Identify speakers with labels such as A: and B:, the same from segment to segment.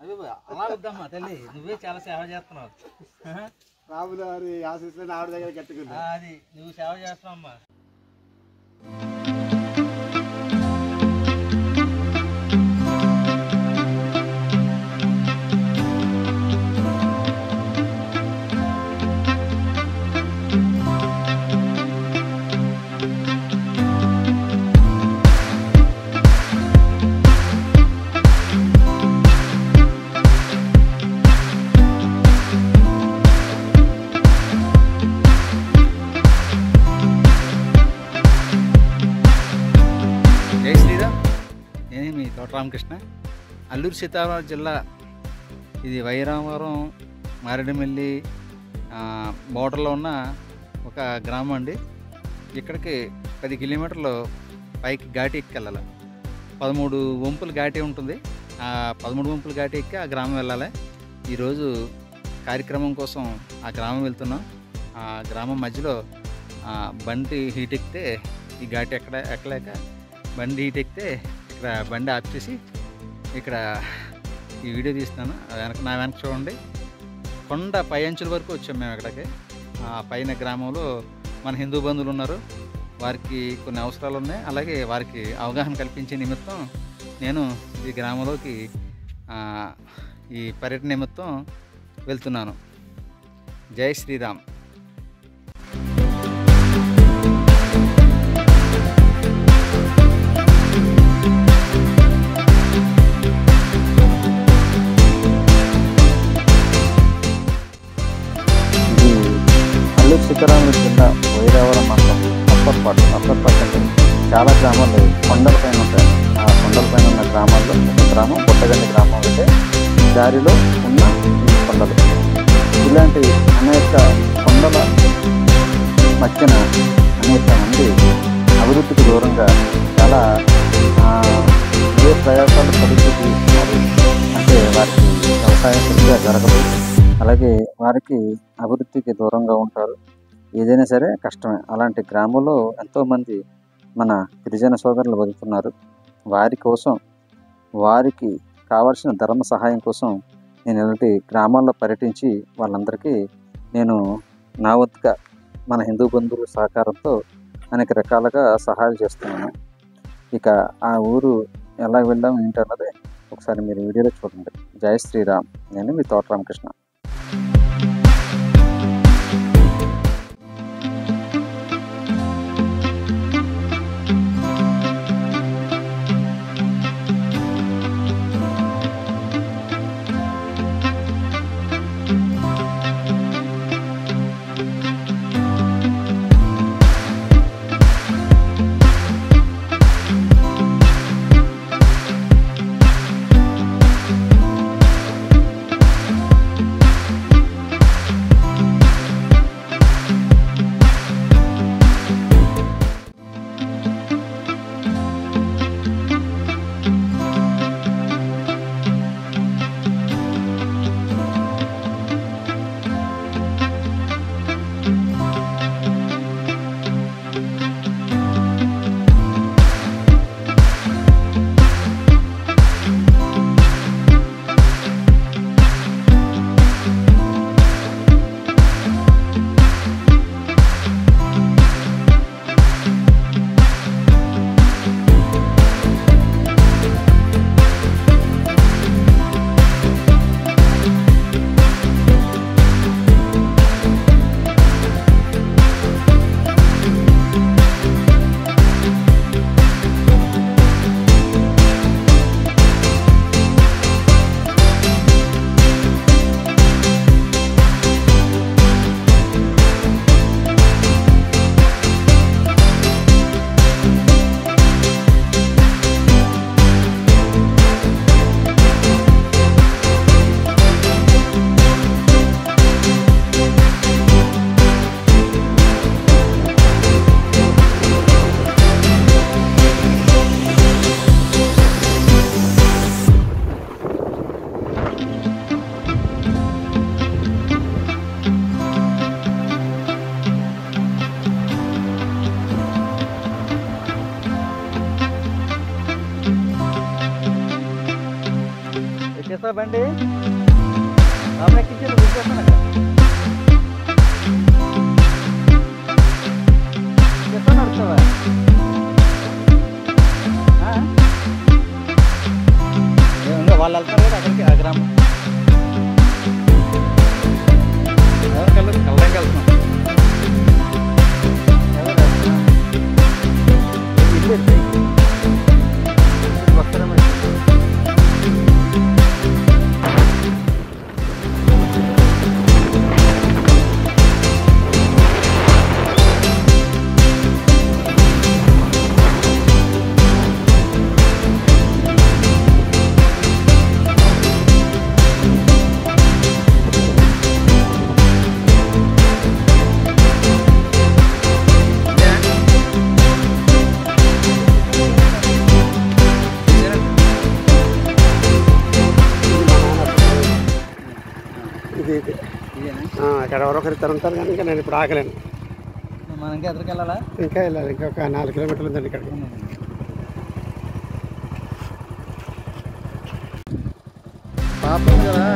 A: అదే అలా వద్దమ్మా తల్లి, నువ్వే చాలా సేవ చేస్తున్నావు.
B: రాములు గారి ఆశీస్సులు ఆవిడ దగ్గర కట్టుకున్నా.
A: అది నువ్వు సేవ చేస్తున్నావు అమ్మా. రామకృష్ణ, అల్లూరు సీతారామరాజు జిల్లా. ఇది వైరామవరం మారేడుమిల్లి బోర్డర్లో ఉన్న ఒక గ్రామం అండి. ఇక్కడికి 10 కిలోమీటర్లు పైకి ఘాటి ఎక్కెళ్ళాలి. 13 వంపులు ఘాటి ఉంటుంది. ఆ 13 వంపులు ఘాటి ఎక్కి ఆ గ్రామం వెళ్ళాలి. ఈరోజు కార్యక్రమం కోసం ఆ గ్రామం వెళ్తున్నాం. ఆ గ్రామం మధ్యలో బండి హీట్ ఎక్కితే ఈ ఘాటి ఎక్కలేక బండి హీట్ ఎక్కితే ఇక్కడ బండి ఆఫ్ చేసి ఇక్కడ ఈ వీడియో తీస్తాను. నా వెనక చూడండి. కొండ పై అంచుల వరకు వచ్చాం మేము ఇక్కడికి. ఆ పైన గ్రామంలో మన హిందూ బంధువులు ఉన్నారు. వారికి కొన్ని అవసరాలు ఉన్నాయి. అలాగే వారికి అవగాహన కల్పించే నిమిత్తం నేను ఈ గ్రామంలోకి ఈ పర్యటన నిమిత్తం వెళ్తున్నాను. జై శ్రీరామ్.
C: అల్లూరు సీతారామరాజు జిల్లా వైరావరం మండలం అప్పర్పాటు అంటే చాలా గ్రామాలు కొండలపైన ఉంటాయి. ఆ కొండలపైన ఉన్న గ్రామాల్లో ఒక గ్రామం పుట్టగండి గ్రామం అంటే దారిలో ఉన్న ఈ కొండలు. ఇలాంటి అనేక కొండల మధ్యన అనేక మంది అభివృద్ధికి దూరంగా చాలా ఏ ప్రయాసాలు పడుతున్నారు. అంటే వారికి వ్యవసాయం సరిగ్గా జరగదు. అలాగే వారికి అభివృద్ధికి దూరంగా ఉంటారు. ఏదైనా సరే కష్టమే. అలాంటి గ్రామంలో ఎంతోమంది మన గిరిజన సోదరులు బతుకుతున్నారు. వారి కోసం, వారికి కావాల్సిన ధర్మ సహాయం కోసం నేను ఇలాంటి గ్రామాల్లో పర్యటించి వాళ్ళందరికీ నేను నా వంతుగా మన హిందూ బంధువుల సహకారంతో అనేక రకాలుగా సహాయాలు చేస్తున్నాను. ఇక ఆ ఊరు ఎలా వెళ్ళాం ఏంటన్నది ఒకసారి మీరు వీడియోలో చూడండి. జై శ్రీరామ్. నేను మీ తోట రామకృష్ణ.
A: చేస్తా బండి లోపల ఎక్కించాలి కూర్చోస్తాను అక్కడ చేస్తా నడుస్తావా వాళ్ళు వెళ్తారు కదా అక్కడికి ఆ గ్రామం ఎవరు కళ్ళకి కళ్ళకి వెళ్తున్నాం
B: అక్కడ ఎవరొకరు ఇద్దరు ఉంటారు కానీ ఇంకా నేను ఇప్పుడు ఆగలేను.
A: మనం ఇంకా ఎదురుకి వెళ్ళాలా?
B: ఇంకా వెళ్ళాలి, ఇంకా ఒక 4 కిలోమీటర్లు ఉందండి ఇక్కడికి.
A: పాపం కదా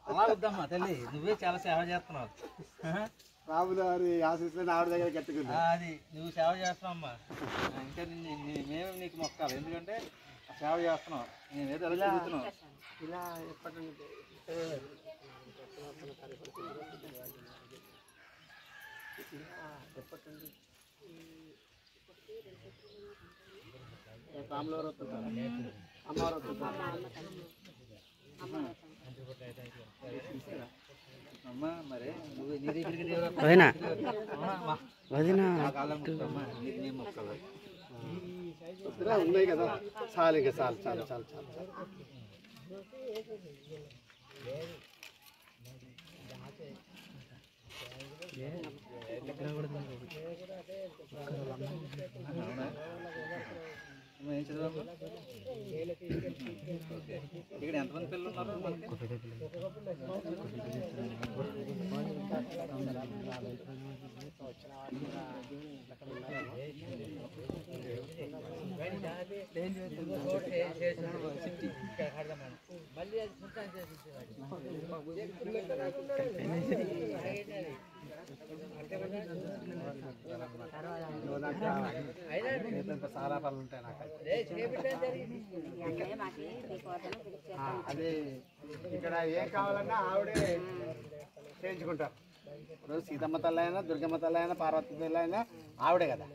A: అలా వద్దమ్మా తల్లి, నువ్వే చాలా సేవ చేస్తున్నావు.
B: రాములు వారి ఆశీస్సులను ఆవిడ దగ్గర కట్టుకుంది.
A: అది నువ్వు సేవ చేస్తున్నావమ్మా. ఇంకా మేము నీకు మొక్కాలి, ఎందుకంటే సేవ చేస్తున్నావు. నేను ఏదో ఎలా తిరుగుతున్నావు
B: ఇలా ఎప్పటి నుంచి రాములవారు వస్తుంటారు, అమ్మవారు వస్తుంటారు.
A: అమ్మా మరి నువ్వు నీ దగ్గరికి
B: ఉన్నాయి కదా, చాలు ఇంకా చాలు చాలు చాలు చాలు చాలు.
A: ఏం చదువు? ఇక్కడ ఎంతమంది పిల్లలు ఉన్నారు మనకి?
B: చాలా పనులు ఉంటాయి నాకు. అది ఇక్కడ ఏం కావాలన్నా ఆవిడే చేయించుకుంటారు. ఇప్పుడు సీతమ్మ తల్లి అయినా, దుర్గమ్మ తల్లి అయినా, పార్వతీ తల్లి అయినా ఆవిడే కదా.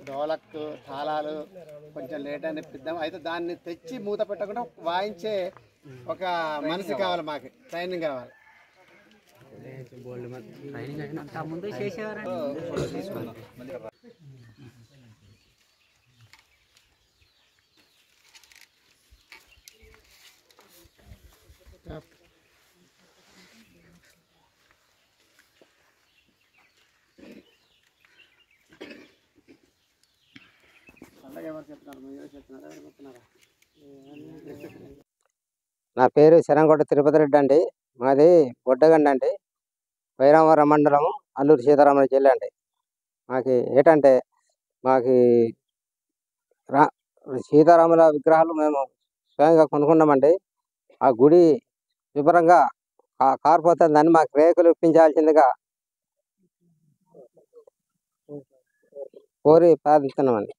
B: డోలక్ తాళాలు కొంచెం లేట్ అని ఇప్పిద్దాం. అయితే దాన్ని తెచ్చి మూత పెట్టకుండా వాయించే ఒక మనిషి కావాలి, మాకు ట్రైనింగ్ కావాలి.
D: ముందు చేసేవారు.
E: నా పేరు శరంకోట తిరుపతి రెడ్డి అండి. మాది బొడ్డగండి అండి, వైరామవరం మండలం, అల్లూరు సీతారామరాజు జిల్లా అండి. మాకు ఏంటంటే మాకు సీతారాముల విగ్రహాలు మేము స్వయంగా కొనుక్కున్నామండి. ఆ గుడి శుభ్రంగా కారిపోతుందని మాకు రేకులు ఇప్పించాల్సిందిగా కోరి ప్రార్థిస్తున్నామండి.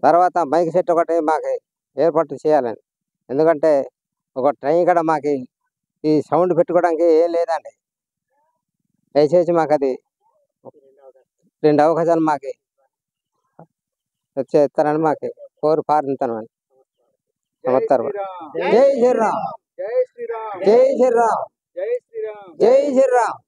E: తర్వాత మైక్ సెట్ ఒకటి మాకు ఏర్పాటు చేయాలండి, ఎందుకంటే ఒక ట్రైన్ కూడా మాకు ఈ సౌండ్ పెట్టుకోవడానికి ఏం లేదండి. దయచేసి మాకు అది 2 అవకాశాలు మాకు తెచ్చేస్తారని మాకు కోరు పారుతామని నమస్కారం. జై శ్రీరామ్, జై శ్రీరామ్, జై శ్రీరామ్.